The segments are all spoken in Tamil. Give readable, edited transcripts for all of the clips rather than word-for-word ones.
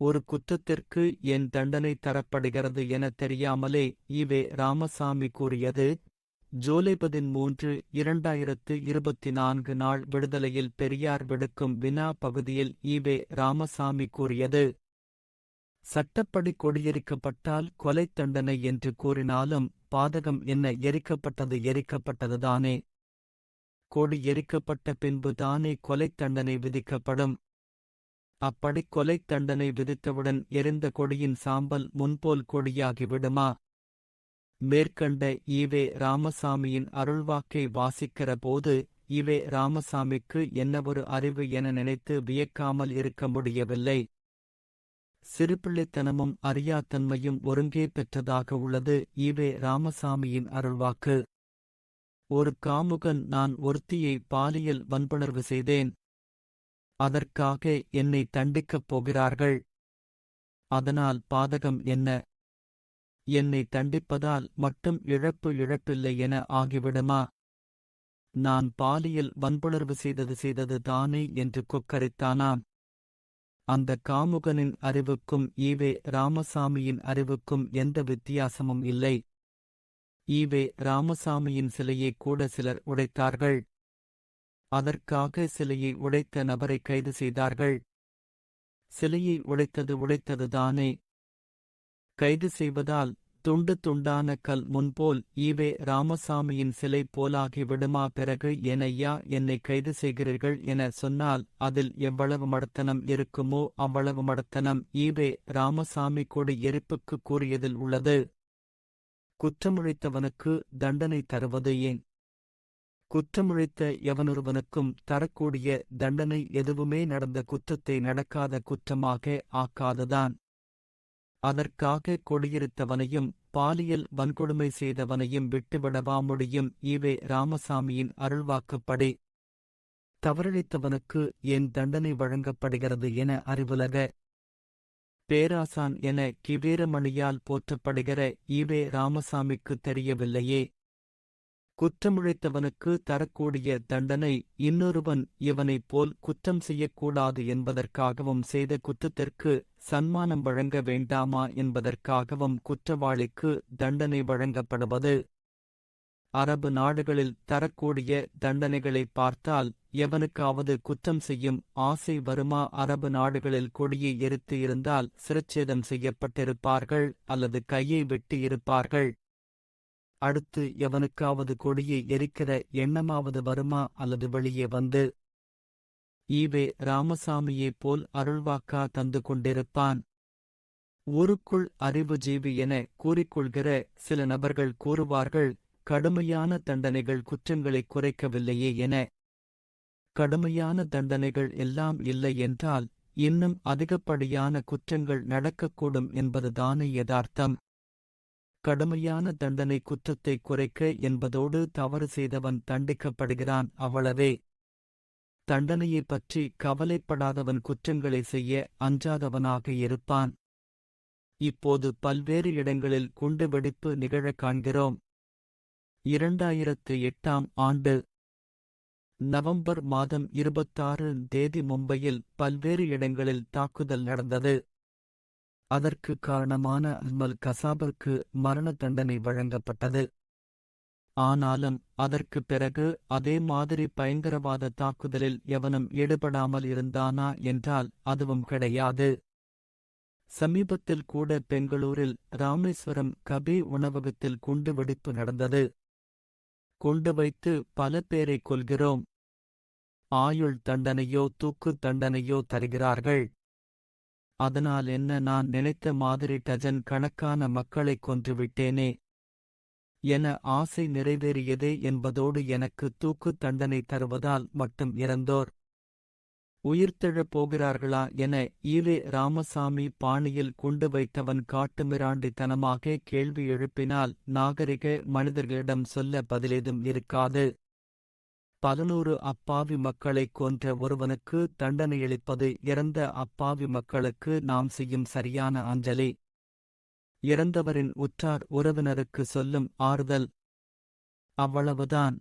ஒரு குற்றத்திற்கு என் தண்டனை தரப்படுகிறது என தெரியாமலே ஈவே ராமசாமி கூறியது. ஜூலை 13, 2024 நாள் விடுதலையில் பெரியார் விடுக்கும் வினா பகுதியில் ஈவே ராமசாமி கூறியது. சட்டப்படி கொடியெரிக்கப்பட்டால் கொலை தண்டனை என்று கூறினாலும் பாதகம் என்ன, எரிக்கப்பட்டதுதானே. கொடி எரிக்கப்பட்ட பின்பு தானே கொலை தண்டனை விதிக்கப்படும். அப்படி கொலை தண்டனை விதித்தவுடன் எரிந்த கொடியின் சாம்பல் முன்போல் கொடியாகி விடுமா? மேற்கண்ட ஈவே ராமசாமியின் அருள்வாக்கை வாசிக்கிற போது ஈவே ராமசாமிக்கு என்னவொரு அறிவு என நினைத்து வியக்காமல் இருக்க முடியவில்லை. சிறுபிள்ளைத்தனமும் அறியாத்தன்மையும் ஒருங்கே பெற்றதாக உள்ளது ஈவே ராமசாமியின் அருள்வாக்கு. ஒரு காமுகன் நான் ஒருத்தியை பாலியல் வன்புணர்வு செய்தேன். அதற்காக என்னை தண்டிக்கப் போகிறார்கள். அதனால் பாதகம் என்ன? என்னை தண்டிப்பதால் மட்டும் இழப்பில்லை என ஆகிவிடுமா? நான் பாலியல் வன்புணர்வு செய்தது தானே என்று கொக்கரித்தானாம். அந்த காமுகனின் அறிவுக்கும் ஈவே ராமசாமியின் அறிவுக்கும் எந்த வித்தியாசமும் இல்லை. ஈவே ராமசாமியின் சிலையை கூட சிலர் உடைத்தார்கள். அதற்காக சிலையை உடைத்த நபரை கைது செய்தார்கள். சிலையை உடைத்ததுதானே. கைது செய்வதால் துண்டு துண்டான கல் முன்போல் ஈவே ராமசாமியின் சிலை போலாகி விடுமா? பிறகு ஏனையா என்னை கைது செய்கிறீர்கள் என சொன்னால் அதில் எவ்வளவு மடத்தனம் இருக்குமோ அவ்வளவு மடத்தனம் ஈவே ராமசாமி கொடி எரிப்புக்கு கூறியதில் உள்ளது. குற்றமுழைத்தவனுக்கு தண்டனை தருவது ஏன்? குற்றமுழைத்த எவனொருவனுக்கும் தரக்கூடிய தண்டனை எதுவுமே நடந்த குற்றத்தை நடக்காத குற்றமாக ஆக்காதுதான். அதற்காக கொடியெரித்தவனையும் பாலியல் வன்கொடுமை செய்தவனையும் விட்டுவிடவா முடியும்? ஈவே ராமசாமியின் அருள்வாக்குப்படி தவறிழைத்தவனுக்கு ஏன் தண்டனை வழங்கப்படுகிறது என அறிவுலக பேராசான் என கிவேரமணியால் போற்றப்படுகிற ஈவே ராமசாமிக்கு தெரியவில்லையே. குற்றமுழைத்தவனுக்கு தரக்கூடிய தண்டனை இன்னொருவன் இவனைப் போல் குற்றம் செய்யக்கூடாது என்பதற்காகவும் செய்த குற்றத்திற்கு சன்மானம் வழங்க வேண்டாமா என்பதற்காகவும் குற்றவாளிக்கு தண்டனை வழங்கப்படுவது. அரபு நாடுகளில் தரக்கூடிய தண்டனைகளை பார்த்தால் எவனுக்காவது குற்றம் செய்யும் ஆசை வருமா? அரபு நாடுகளில் கொடியை எரித்து இருந்தால் சிரச்சேதம் செய்யப்பட்டிருப்பார்கள் அல்லது கையை வெட்டியிருப்பார்கள். அடுத்து எவனுக்காவது கொடியை எரிக்கிற எண்ணமாவது வருமா? அல்லது வெளியே வந்து ஈவே ராமசாமியைப் போல் அருள்வாக்கா தந்து கொண்டிருப்பான்? ஊருக்குள் அறிவுஜீவி என கூறிக்கொள்கிற சில நபர்கள் கூறுவார்கள், கடுமையான தண்டனைகள் குற்றங்களை குறைக்கவில்லையே என. கடுமையான தண்டனைகள் எல்லாம் இல்லை என்றால் இன்னும் அதிகப்படியான குற்றங்கள் நடக்கக்கூடும் என்பதுதானே யதார்த்தம். கடுமையான தண்டனை குற்றத்தை குறைக்க என்பதோடு தவறு செய்தவன் தண்டிக்கப்படுகிறான், அவ்வளவே. தண்டனையைப் பற்றி கவலைப்படாதவன் குற்றங்களை செய்ய அஞ்சாதவனாக இருப்பான். இப்போது பல்வேறு இடங்களில் குண்டுவெடிப்பு நிகழக் காண்கிறோம். 2008ஆம் ஆண்டு நவம்பர் மாதம் 26 மும்பையில் பல்வேறு இடங்களில் தாக்குதல் நடந்தது. அதற்கு காரணமான அஜ்மல் கசாபிற்கு மரண தண்டனை வழங்கப்பட்டது. ஆனாலும் அதற்கு பிறகு அதே மாதிரி பயங்கரவாத தாக்குதலில் எவனும் ஈடுபடாமல் இருந்தானா என்றால் அதுவும் கிடையாது. சமீபத்தில் கூட பெங்களூரில் ராமேஸ்வரம் கபே உணவகத்தில் குண்டுவெடிப்பு நடந்தது. குண்டு வைத்து பல பேரை கொல்கிறோம். ஆயுள் தண்டனையோ தூக்கு தண்டனையோ தருகிறார்கள். அதனால் என்ன, நான் நினைத்த மாதிரி டஜன் கணக்கான மக்களைக் கொன்றுவிட்டேனே என ஆசை நிறைவேறியதே என்பதோடு எனக்கு தூக்கு தண்டனை தருவதால் மட்டும் இறந்தோர் உயிர்த்தெழப் போகிறார்களா என ஈவே ராமசாமி பாணியில் குண்டு வைத்தவன் காட்டுமிராண்டித்தனமாக கேள்வி எழுப்பினால் நாகரிக மனிதர்களிடம் சொல்ல பதிலேதும் இருக்காது. 11 அப்பாவி மக்களைக் கொன்ற ஒருவனுக்கு தண்டனையளிப்பது இறந்த அப்பாவி மக்களுக்கு நாம் செய்யும் சரியான அஞ்சலி. இறந்தவரின் உற்றார் உறவினருக்கு சொல்லும் ஆறுதல். அவ்வளவுதான்.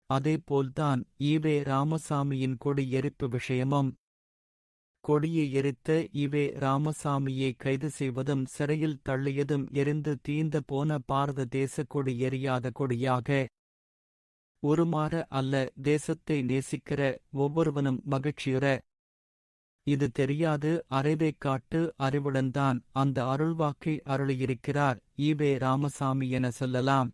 அதேபோல்தான் ஈவே ராமசாமியின் கொடி எரிப்பு விஷயமும். கொடியை எரித்த இவே ராமசாமியை கைது செய்வதும் சிறையில் தள்ளியதும் எரிந்து தீந்த போன பாரத தேச கொடி எரியாத கொடியாக உருமாற அல்ல தேசத்தை நேசிக்கிற ஒவ்வொருவனும் மகிழ்ச்சியுற. இது தெரியாது அறிவைக் காட்டு அறிவுடன்தான் அந்த அருள்வாக்கை அருளியிருக்கிறார் ஈவே ராமசாமி என சொல்லலாம்.